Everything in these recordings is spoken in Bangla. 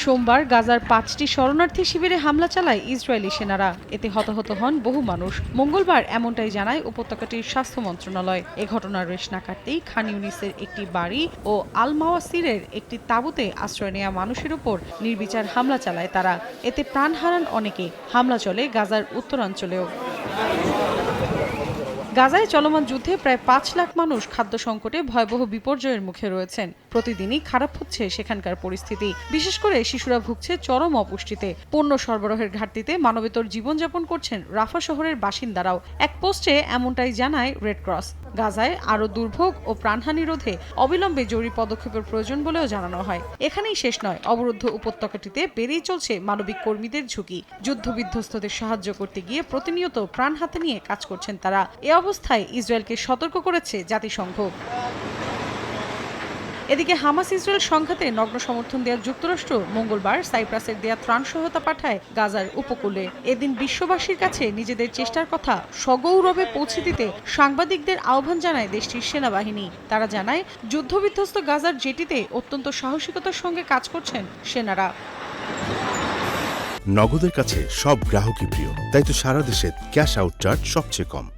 সোমবার গাজার 5টি শরণার্থী শিবিরে হামলা চালায় ইসরায়েলি সেনারা। এতে হতাহত হন বহু মানুষ। মঙ্গলবার এমনটাই জানায় উপত্যকাটির স্বাস্থ্য মন্ত্রণালয়। এ ঘটনার রেশ না কাটতেই খান ইউনিসের একটি বাড়ি ও আল মাওয়াসিরের একটি তাঁবুতে আশ্রয় নেওয়া মানুষের উপর নির্বিচার হামলা চালায় তারা। এতে প্রাণ হারান অনেকে। হামলা চলে গাজার উত্তরাঞ্চলেও। গাজায় চলমান যুদ্ধে প্রায় 5 লাখ মানুষ খাদ্য সংকটে ভয়াবহ বিপর্যয়ের মুখে রয়েছেন। প্রতিদিনই খারাপ হচ্ছে সেখানকার পরিস্থিতি। বিশেষ করে শিশুরা ভুগছে চরম অপুষ্টিতে। পণ্য সরবরাহের ঘাটতিতে মানবেতর জীবনযাপন করছেন রাফা শহরের বাসিন্দারাও। এক পোস্টে এমনটাই জানায় রেড ক্রস। গাজায় আরও দুর্ভোগ ও প্রাণহানি রোধে অবিলম্বে জরুরি পদক্ষেপের প্রয়োজন বলেও জানানো হয়। এখানেই শেষ নয়, অবরুদ্ধ উপত্যকাটিতে বেড়েই চলছে মানবিক কর্মীদের ঝুঁকি। যুদ্ধবিধ্বস্তদের সাহায্য করতে গিয়ে প্রতিনিয়ত প্রাণ হাতে নিয়ে কাজ করছেন তারা। এ অবস্থায় ইসরায়েলকে সতর্ক করেছে জাতিসংঘ। এদিকে হামাস ইসরায়েল সংঘাতে নগ্ন সমর্থন দেওয়া যুক্তরাষ্ট্র মঙ্গলবার সাইপ্রাসের দেয়া ত্রাণ সহায়তা পাঠায় গাজার উপকূলে। এদিন বিশ্ববাসীর কাছে নিজেদের চেষ্টার কথা সগৌরবে পৌঁছে দিতে সাংবাদিকদের আহ্বান জানায় দেশটির সেনাবাহিনী। তারা জানায়, যুদ্ধবিধ্বস্ত গাজার জেটিতে অত্যন্ত সাহসিকতার সঙ্গে কাজ করছেন সেনারা। নগদের কাছে সব গ্রাহকই প্রিয়, তাই তো সারা দেশে ক্যাশ আউট চার্জ সবচেয়ে কম।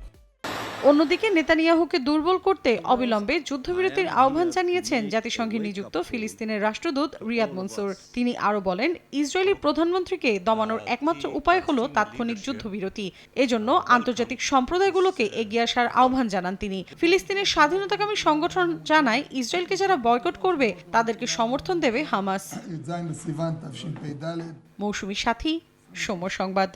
অন্যদিকে নেতানিয়াহুকে দুর্বল করতে অবিলম্বে যুদ্ধবিরতির আহ্বান জানিয়েছেন জাতিসংঘে নিযুক্ত ফিলিস্তিনের রাষ্ট্রদূত রিয়াদ মনসুর। তিনি আরও বলেন, ইসরায়েলি প্রধানমন্ত্রীকে দমানোর একমাত্র উপায় হলো তাৎক্ষণিক যুদ্ধবিরতি। এজন্য আন্তর্জাতিক সম্প্রদায়গুলোকে এগিয়ে আসার আহ্বান জানান তিনি। ফিলিস্তিনের স্বাধীনতাকামী সংগঠন জানায়, ইসরায়েলকে যারা বয়কট করবে তাদেরকে সমর্থন দেবে হামাস। -- মৌসুমী সাথী, সময় সংবাদ।